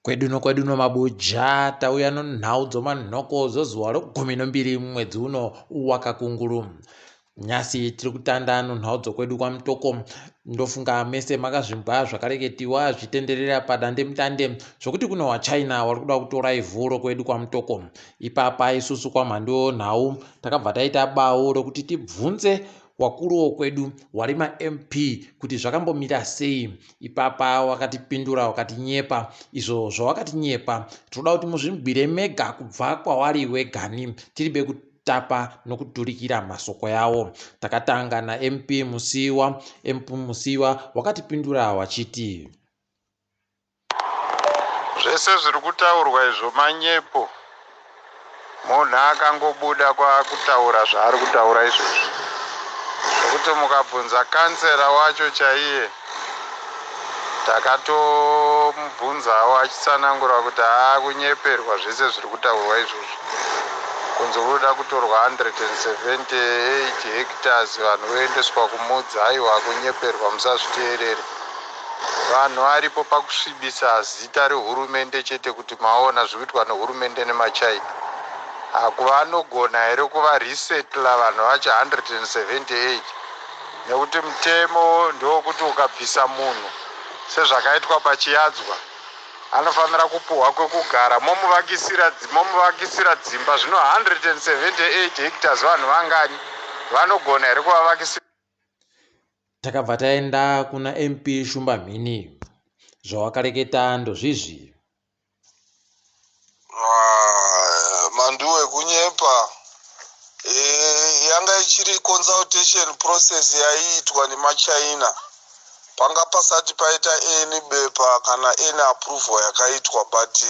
Kwedu nomaBuja tauya nhau dzomanhoko zozuva ro12 mwedzi uno waKakunguru. Nyasi tiri kutanda nhau dzokwedu kwamutoko. Ndofunga mese makazvimbwa zvakareketiwa zvitenderera padandemutande zvokuti kuno wachindoba wari kuda kutora ivhu rokwedu kwamutoko. Ipapa isusu kwaMhanduwe WeNhau takabva taita bawo rokuti tibvunze wakuru wokwedu wari maMP kuti zvakambomira sei. Ipapa wakatipindura wakatinyepa. Izvo zvawakatinyepa tinoda kuti muzvimubvire mega kubva kwawari wegani tiribe kutapa nokuturikira masoko yawo. Takatanga naMP Musiwa wakatipindura wachiti zvese zviri kutaurwa izvo manyepo. Munhu akangobuda kwakutaura zvaari kutaura izvozvi, zvokuti mukabvunza kansera wacho chaiye takatomubvunzawo achitsanangura kuti kunyeperwa zvese zviri kutaurwa izvozvi, kunze kuda kutorwa 178 hectares vanhu voendeswa kumudzi. Aiwa, kunyeperwa, musazviteerere. Vanhu varipo pakusvibisa zita rehurumende chete kuti maona zvikuitwa nehurumende nemaChina. Hakuvanogona here kuva resettla vanhu vacho 178, nekuti mutemo ndokuti ukabvisa munhu sezvakaitwa pachiyadzwa anofanira kupuhwa kwekugara momuvakisira dzimba. Zvino 178 hectares vanhu vangani vanogona here kuvavakisira? Takabva taenda kuna MP Shumbamhini. Zvawakareketa ndozvizvi. Mhanduwe kunyepa yanga ichiri consultation process yaiitwa nemaChina. Panga pasati paita any bepa kana any approval yakaitwa, but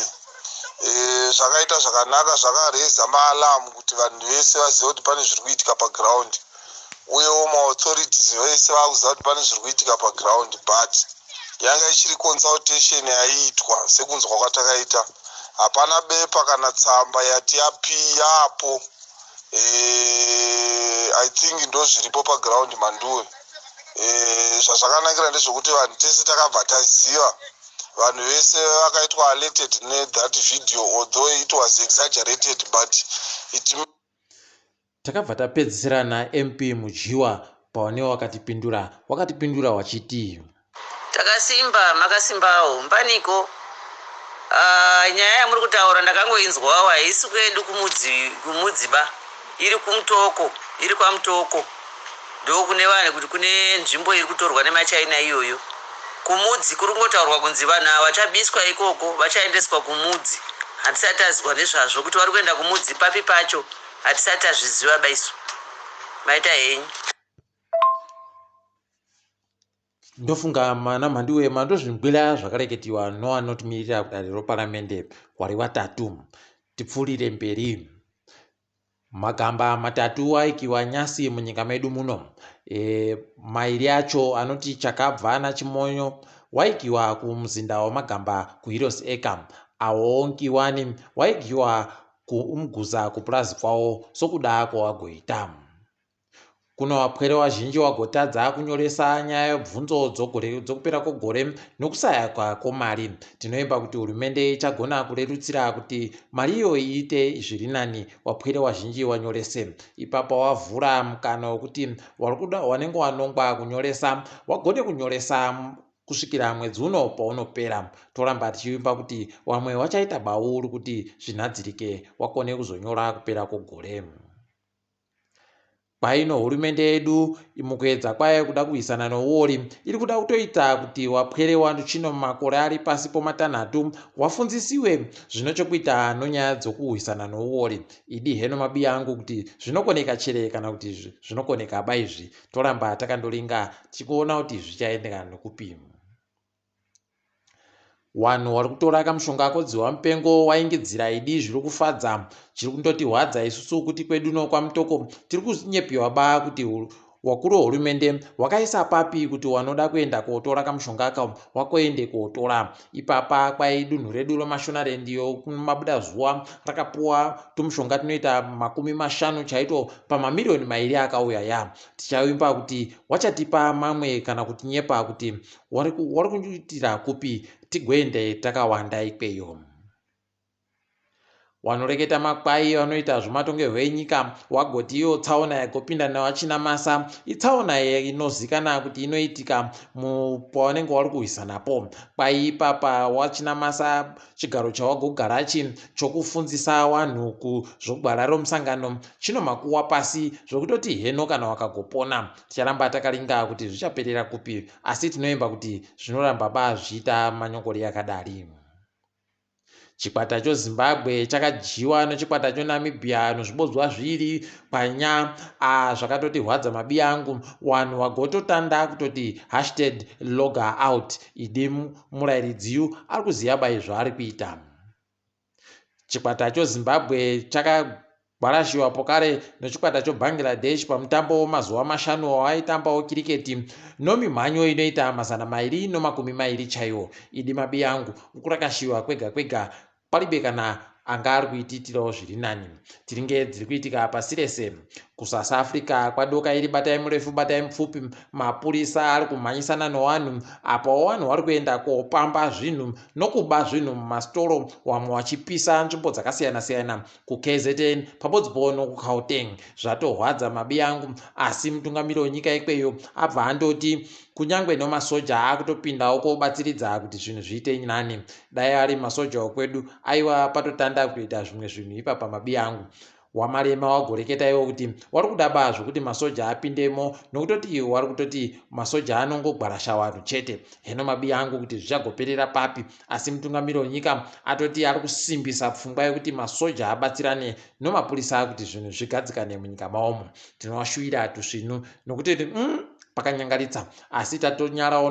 zvakaita zvakanaka, zvakareza maalarm kuti vanhu vese vazive kuti pane zviri kuitika paground, uyewo maauthorities vese vakuziva kuti pane zviri kuitika paground, but yanga ichiri consultation yaiitwa sekunzwa kwatakaita. Hapana bepa kana tsamba yati yapo. I think ndo zviripo paground Mhanduwe. Zvazvakanakira ndezvokuti vanhu tese takabva taziva, vanhu vese vakaitwa alerted that video, although it was exaggerated, but Takabva tapedzisira naMP Muchiwa paonewo wakatipindura wachiti takasimba, makasimbawo mbaniko. Nyaya yamuri kutaura ndakangoinzwawo, haisi kwedu kumudziba, iri kumutoko, iri kwamutoko. Ndo kune vanhu kuti kune nzvimbo iri kutorwa nemaChina iyoyo. Kumudzi kuri kungotaurwa kunzi vanhu ava vachabiswa ikoko, vachaendeswa kumudzi. Hatisati tazwa nezvazvo kuti vari kuenda kumudzi papi pacho, hatisati tazviziva baisu. Maita henyu. ndofunga naMhanduwe mandozvimgbira zvakareketiwa noanotimirira kudare roparamende wari watatu. Tipfuurire mberi. Magamba matatu aikiwa nyasi munyika medu muno. Mairi acho anoti Chakabva naChimonyo waikiwa kumuzinda wamagamba kuHeroes Acre. Awo nkiwani waikiwa kuMguza kupurazi kwawo sokuda kwawagoita. Kuno wapwere wazhinji wagotadza kunyoresa nyaya yebvunzo dzokupera kwegore nokusayakwa kwemari. Tinoimba kuti hurumende ichagona kurerutsira kuti mari iyo iite zviri nani wapwere wazhinji wanyorese. Ipapo wavhura mukana wekuti wanenge wanongwa kunyoresa wagone kunyoresa kusvikira mwedzi uno paunopera. Toramba tichiimba kuti wamwe wachaita bauru kuti zvinhadzirike wakone kuzonyora kupera kwegore. Paino hurumende yedu mukuedza kwayo kuda kuisana nouori iri kuda kutoita kuti wapwere wandu chino makore ari pasi pomatanhatu wafunzisiwe zvinochokuita nonyaya dzokuhwisana nouori. Idi heno mabiya angu kuti zvinokoneka chere kana kuti zvinokoneka baizvi. Toramba takandolinga tichikuona kuti zvichaendeka nokupi. Wanhu wari kutora kamushonga kodziwa mupengo waingidzira idi zviri kufadza. Chiri kundotihwadza isusu kuti kwedu no kwamutoko tiri kunyepiwa ba kuti wakuru hurumende wakaisa papi kuti wanoda kuenda kotora kamushonga ka wakoende kotora. Ipapa kwai dunhu redu remashonarendiyo mabuda zuva rakapuwa tumushonga tunoita 50 chaito pamamiliyoni 2 akauya ya. Tichaimba kuti wachatipa mamwe kana kuti nyepa kuti wari kuitira kupi tigoende takawanda ikweyo. Wanoreketa makwai vanoita zvomatongerwo enyika wagoti iyo tsaona yagopinda newachina masa itsaona inozikanwa kuti inoitika pavanenge vari kurwisanapo. Kwai ipapa wachina masa chigaro chawagogarachi chokufundzisa vanhu kuzvogwara romusangano chinomakuwa pasi zvokutoti heno kana wakagopona. Ticharamba takaringa kuti zvichaperera kupi, asi tinoimba kuti zvinoramba zviita manyongori akadari. Chikwata choZimbabwe chakajiwa nechikwata choNamibia nozvibodzwa zviri panya zvakatoti hwadza mabi angu. Vanhu vagototanda kutoti #logout idi murairidzi ari kuziva bai zvaari kuita. Chikwata choZimbabwe chakagwarashiwa pokare nechikwata choBangladesh pamutambo mazuva 5 waitambawo kiriketi nomimhanyo inoita 220 chaiwo. Idi mabi angu kurakashiwa kwega kwega palibe kana anga ari kuititirawo zviri nani. Tiringe dziri kuitika pasi rese. KuSouth Africa kwadoka iri batai murefu batai mupfupi, mapurisa ari kumhanyisana nevanhu apo vanhu vari kuenda kopamba zvinhu nokuba zvinhu mumastoro, vamwe vachipisa nzvimbo dzakasiyana siyana kuKZN pabodzipo nokuGauteng. Zvatohwadza mabi angu, asi mutungamiriri wenyika ikweyo abva andoti kunyangwe nomasoja akutopindawo kobatsiridza kuti zvinhu zviite nani. Dai ari masoja okwedu aiwa patotanda kuita zvimwe zvinhu ipapa mabi angu. Wamarema wagoreketa iwo kuti wari kuda zvokuti masoja apindemo nokutoti wari kutoti masoja anongogwarasha vanhu chete. Heno mabi angu kuti zvichagoperera papi, asi mutungamiriri wenyika atoti ari kusimbisa pfungwa yekuti masoja abatsirane nomapurisa kuti zvinhu zvigadzikane munyika mavomo. Tinovashuvira tusvinu nokuti pakanyangaritsa, asi tatonyarawo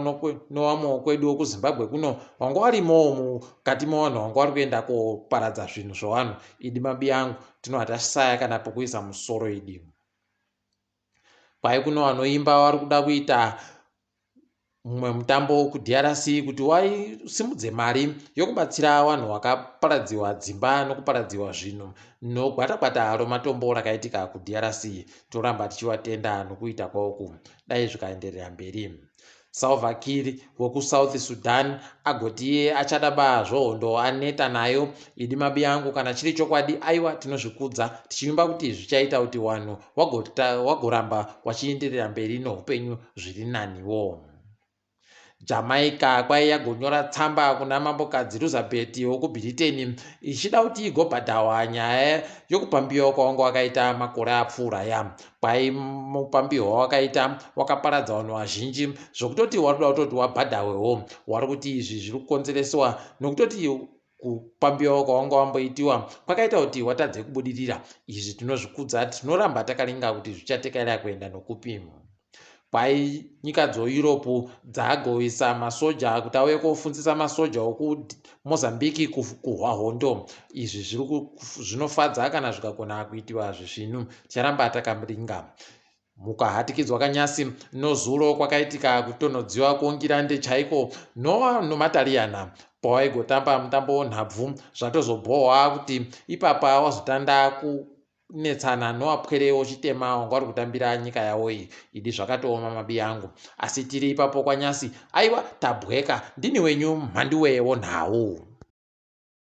novamwe wokwedu wokuZimbabwe kuno wanga warimowo mukati mevanhu wanga wari kuenda koparadza zvinhu zvavanhu. Idi mabi angu tinohatashaya kana pokuisa musoro idi. Kwai kuno vanoimba vari kuda kuita mumwe mutambo kuDRC kuti waisimudze mari yokubatsira vanhu vakaparadziwa dzimba nokuparadziwa zvinhu nogwatakwata romatombo rakaitika kuDRC. Toramba tichivatenda nokuita kwauku. Dai zvikaenderera mberi. Salva Kiir wokuSouth Sudan agoti iye achada zvohondo aneta nayo. Idi mabi angu kana chiri chokwadi aiwa tinozvikudza tichiimba kuti zvichaita kuti vanhu wagoramba wachienderera mberi noupenyu zviri naniwo. Jamaica kwai yagonyora tsamba kuna mambokadzi Elizabeth wokuBritain ichida kuti igobhadhawa nyaya yokupambiwa kwawanga wakaita makore apfuura ya. Kwai mupambiwa wakaita wakaparadza vanhu vazhinji zvokutoti wari kuda kutoti wabhadhawewo. Wari kuti izvi zviri kukonzereswa nokutoti kupambiwa kwawanga wamboitiwa kwakaita kuti watadze kubudirira. Izvi tinozvikudza, tinoramba takaringa kuti zvichatekerera kuenda nokupi. Kwai nyika dzeEurope dzagoisa masoja kuti auye kofundzisa masoja wokuMozambique kuhwa hondo. Izvi zvinofadza kana zvikagona kuitiwa zvisvinu. Ticharamba takaringa. Mukahatikidzwa kanyasi nozuro kwakaitika kutonodziwa kuongirande chaiko nomaTariana pawaigotamba mutambo wonhabvu. Zvatozobhohwa kuti ipapa wazotanda kunetsana nowapwere wochitema wanga wari kutambira nyika yawo iyi. Idi zvakatooma mabi angu, asi tiri ipapo kwanyasi aiwa tabweka. Ndini wenyu MaMhanduwe WeNhau.